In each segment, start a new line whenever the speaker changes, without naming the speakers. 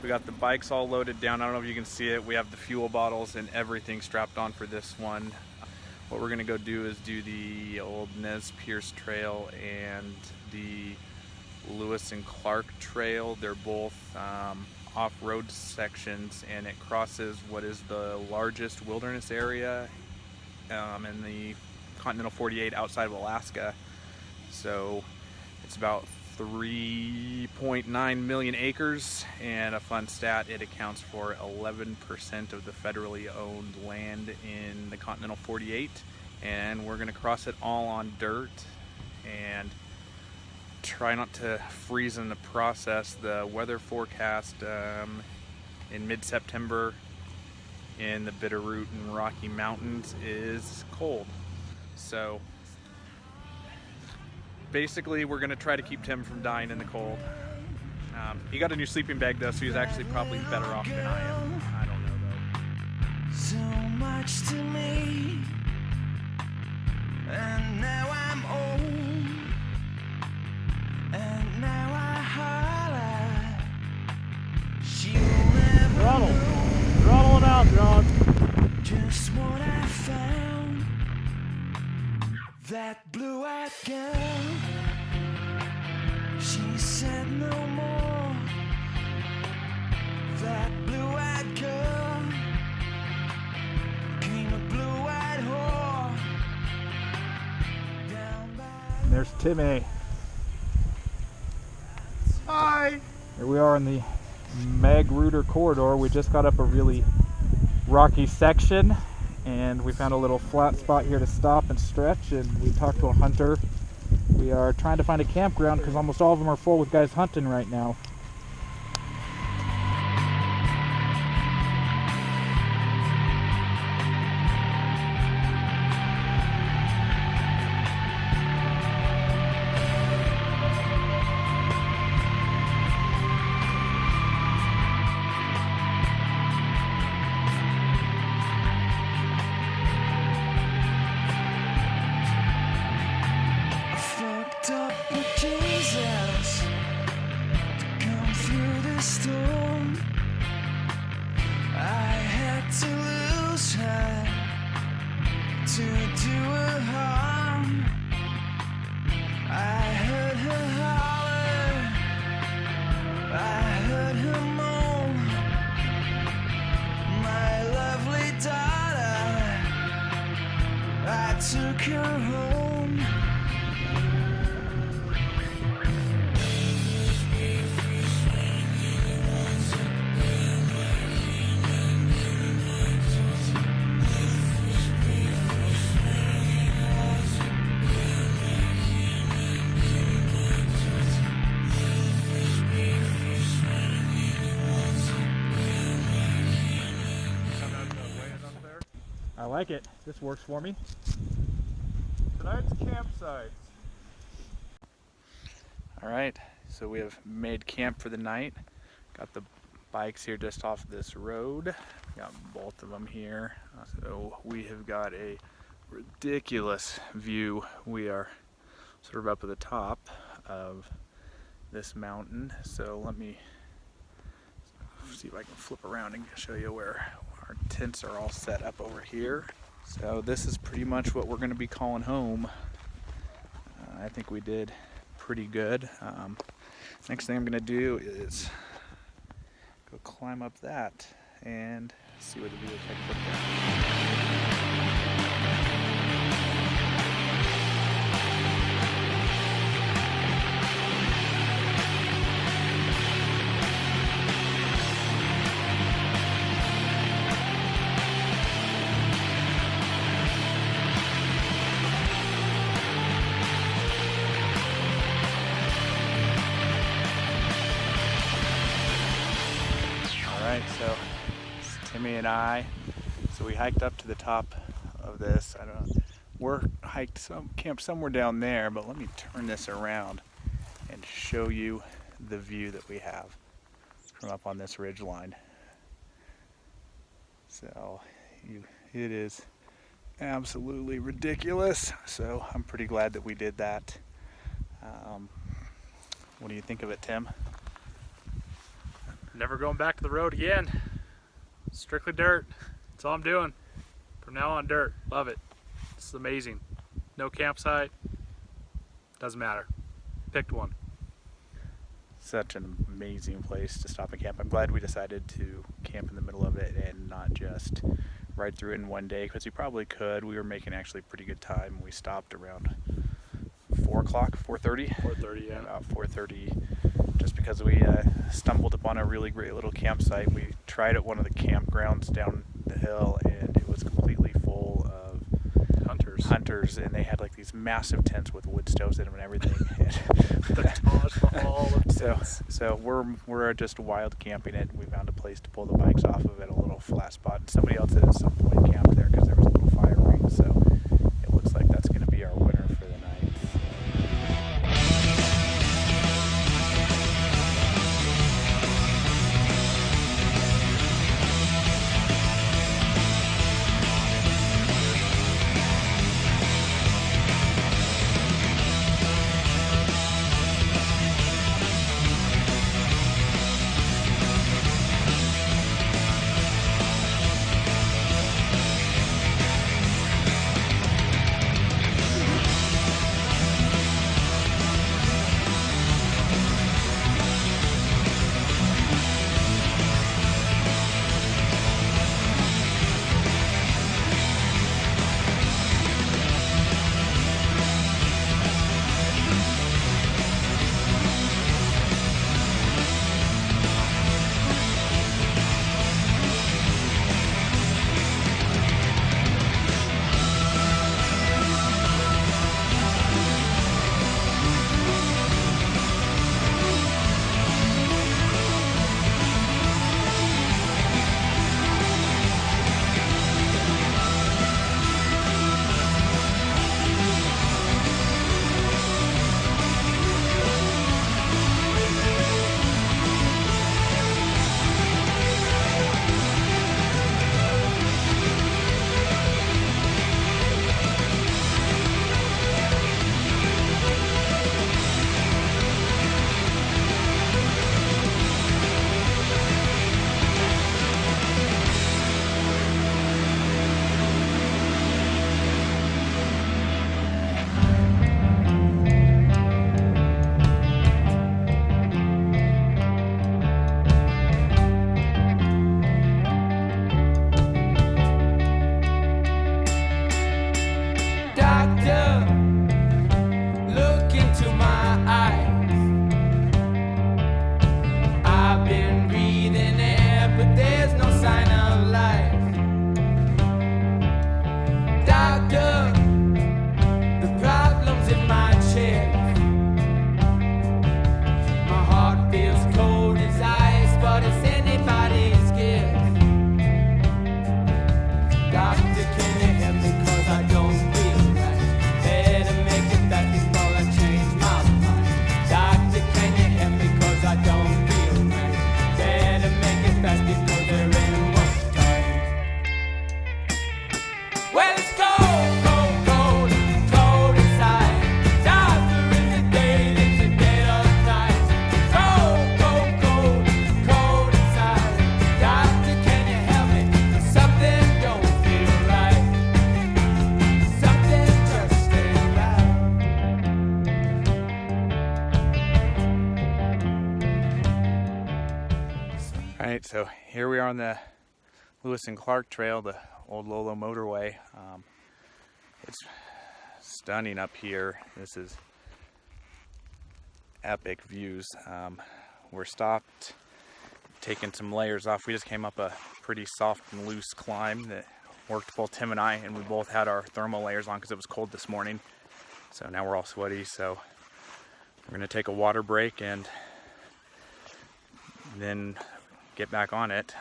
We got the bikes all loaded down. I don't know if you can see it. We have the fuel bottles and everything strapped on for this one. What we're gonna go do is do the old Perce Trail and the Lewis and Clark Trail. They're both off-road sections, and it crosses what is the largest wilderness area in the continental 48 outside of Alaska. So it's about 3.9 million acres, and a fun stat, it accounts for 11% of the federally owned land in the continental 48, and we're going to cross it all on dirt and try not to freeze in the process. The weather forecast in mid-September in the Bitterroot and Rocky Mountains is cold. So basically we're going to try to keep Tim from dying in the cold. He got a new sleeping bag though, so he's actually probably better off than I am. I don't know though.
So much to me, and now I'm old, and now I holler. She'll never
Throttle it out, John.
just what I found. That blue-eyed girl, she said no more. That blue-eyed girl came a blue-eyed whore down by.
There's Timmy.
Hi!
Here we are in the Magruder corridor. We just got up a really rocky section, and we found a little flat spot here to stop and stretch, and we talked to a hunter. We are trying to find a campground because almost all of them are full with guys hunting right now.
Fucked up with Jesus to come through the storm. I had to lose her to do her harm. I heard her holler, I heard her moan. My lovely daughter, I took her home.
I like it. This works for me.
Tonight's campsite. Alright, so we have made camp for the night. Got the bikes here just off this road. Got both of them here. So we have got a ridiculous view. We are sort of up at the top of this mountain. So let me see if I can flip around and show you where our tents are all set up over here. So this is pretty much what we're going to be calling home. I think we did pretty good. Next thing I'm going to do is go climb up that and see what the view looks like from Alright, so it's Timmy and I. So we hiked up to the top of this. I don't know. We're camped somewhere down there, but let me turn this around and show you the view that we have from up on this ridge line. So it is absolutely ridiculous. So I'm pretty glad that we did that. What do you think of it, Tim? Never going back to the road again. Strictly dirt. That's all I'm doing. From now on, dirt. Love it. It's amazing. No campsite. Doesn't matter. Picked one. Such an amazing place to stop and camp. I'm glad we decided to camp in the middle of it and not just ride through it in one day, because we probably could. We were making actually pretty good time. We stopped around 4 o'clock, 4:30? 4:30, yeah. About 4:30, just because we stumbled upon a really great little campsite. We tried at one of the campgrounds down the hill, and it was completely full of hunters, and they had like these massive tents with wood stoves in them and everything. The Taj Mahal of tents. So we're just wild camping it. We found a place to pull the bikes off of it, a little flat spot. And somebody else at some point camped there because there was a little fire ring. So it looks like that's going to be our winner for the night. Alright, so here we are on the Lewis and Clark Trail, the old Lolo Motorway. It's stunning up here. This is epic views. We're stopped, taking some layers off. We just came up a pretty soft and loose climb that worked for both Tim and I, and we both had our thermal layers on because it was cold this morning. So now we're all sweaty, so we're going to take a water break and then get back on it.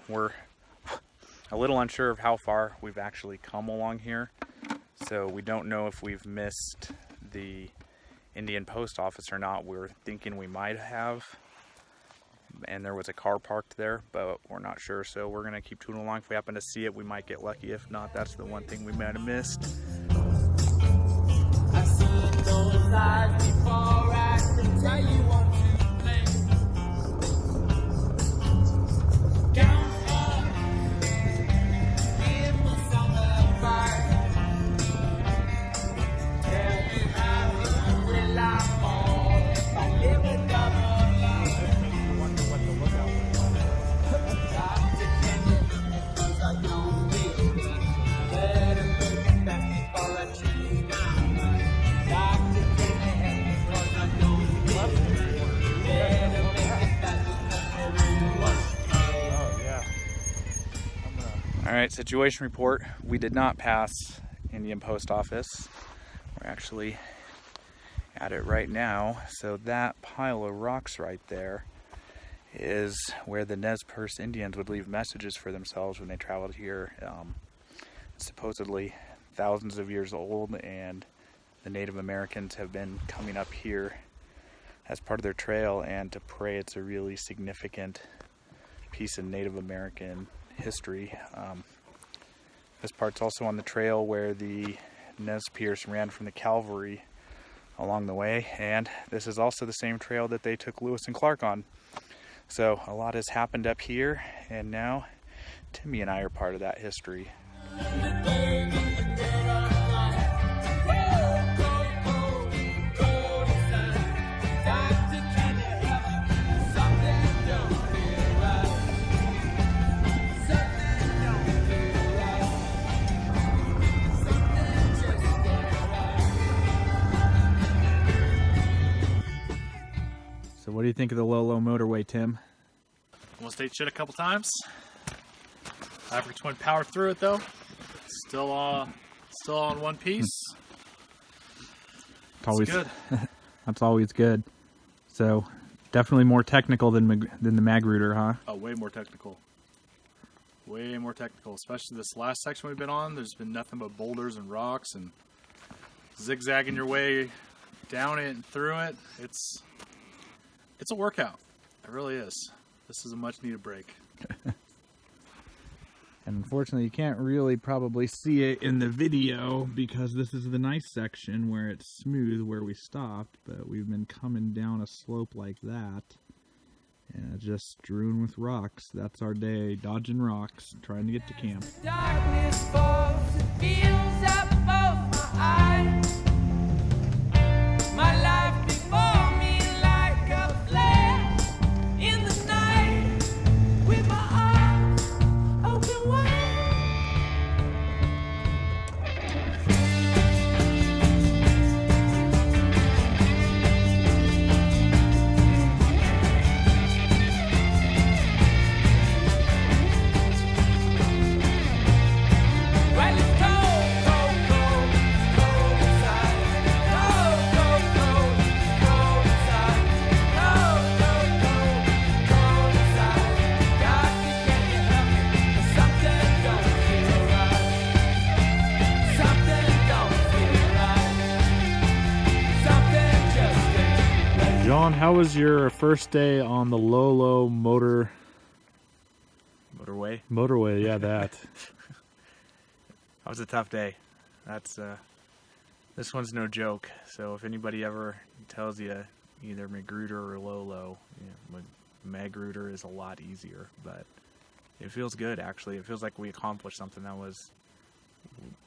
We're a little unsure of how far we've actually come along here, so we don't know if we've missed the Indian post office or not. We're thinking we might have, and there was a car parked there, but we're not sure, so we're gonna keep tooling along. If we happen to see it, we might get lucky. If not, that's the one thing we might have missed.
I've seen those eyes before, I can tell you want to play.
Alright, situation report. We did not pass Indian Post Office. We're actually at it right now. So that pile of rocks right there is where the Nez Perce Indians would leave messages for themselves when they traveled here. It's supposedly thousands of years old, and the Native Americans have been coming up here as part of their trail and to pray. It's a really significant piece of Native American history. This part's also on the trail where the Nez Perce ran from the cavalry along the way, and this is also the same trail that they took Lewis and Clark on. So a lot has happened up here, and now Timmy and I are part of that history. So what do you think of the Lolo Motorway, Tim?
Almost ate shit a couple times. Average went power through it though. Still on one piece.
It's always
good.
That's always good. So definitely more technical than the Magruder, huh?
Oh, way more technical. Way more technical, especially this last section we've been on. There's been nothing but boulders and rocks and zigzagging your way down it and through it. It's a workout. It really is. This is a much needed break.
And unfortunately, you can't really probably see it in the video because this is the nice section where it's smooth where we stopped, but we've been coming down a slope like that and it's just strewn with rocks. That's our day, dodging rocks, trying to get to camp.
Darkness falls, it feels up both my eyes. My life before me like a flare in the night with my arms open wide. Well, it's cold, cold, cold, cold inside. Cold, cold, cold, cold inside. Cold, cold, cold, cold inside. Doctor, can you help me? Something don't feel right. Something don't feel right. Something just ain't right.
John, how was your first day on the Lolo Motorway? Yeah, that.
That was a tough day. That's this one's no joke. So if anybody ever tells you either Magruder or Lolo, Magruder is a lot easier, but it feels good actually. It feels like we accomplished something that was.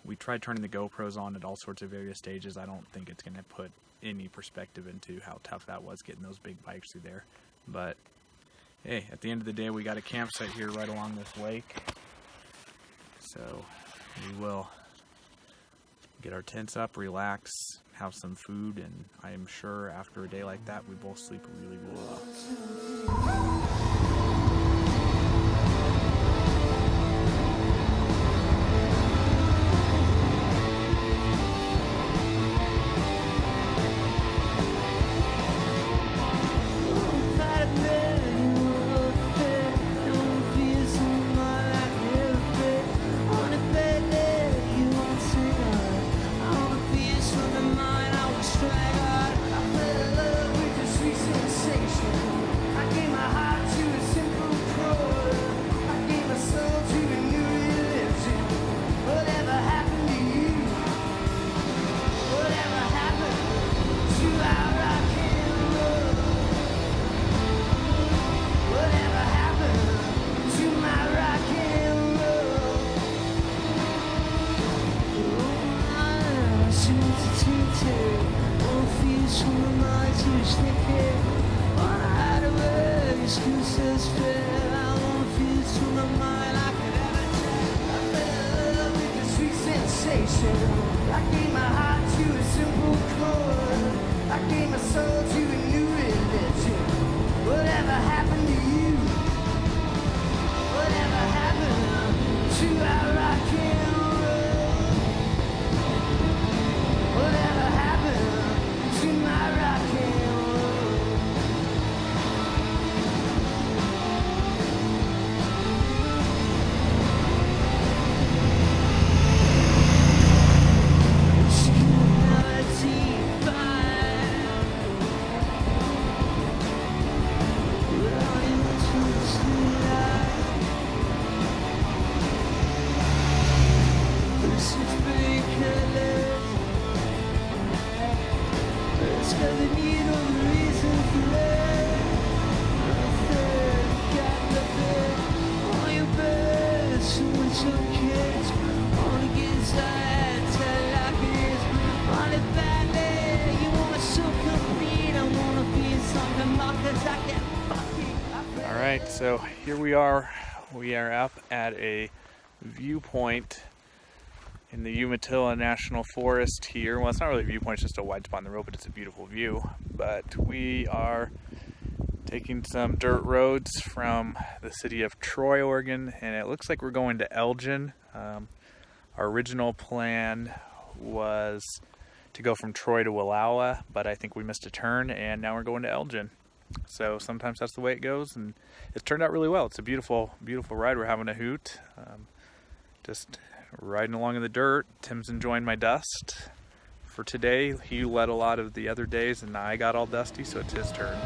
We tried turning the GoPros on at all sorts of various stages. I don't think it's going to put any perspective into how tough that was getting those big bikes through there. But hey, at the end of the day, we got a campsite here right along this lake. So we will get our tents up, relax, have some food, and I am sure after a day like that, we both sleep really well.
I gave my heart to foolish thinking. Wanna hide away, excuses fail. I wanna feel it through my mind like an avatar. I fell in love with the sweet sensation. I gave my heart to a simple chord. I gave my soul to a new religion. Whatever happened to you? Whatever happened to our rock and roll? Whatever happened to my rock and roll? She could never define running to the light. This is big colors. It's got the need of the reason for love. Nothing, got nothing. All your birds with your kids. Wanna get inside, tell it like it is. Want it badly, you wanna so complete. I wanna feel something more 'cause I can't fucking.
All right, so here we are. We are up at a viewpoint in the Umatilla National Forest here. Well, it's not really a viewpoint, it's just a wide spot in the road, but it's a beautiful view. But we are taking some dirt roads from the city of Troy, Oregon, and it looks like we're going to Elgin. Our original plan was to go from Troy to Wallowa, but I think we missed a turn, and now we're going to Elgin. So sometimes that's the way it goes, and it's turned out really well. It's a beautiful, beautiful ride. We're having a hoot. Just riding along in the dirt. Tim's enjoying my dust. For today, he led a lot of the other days, and I got all dusty, so it's his turn.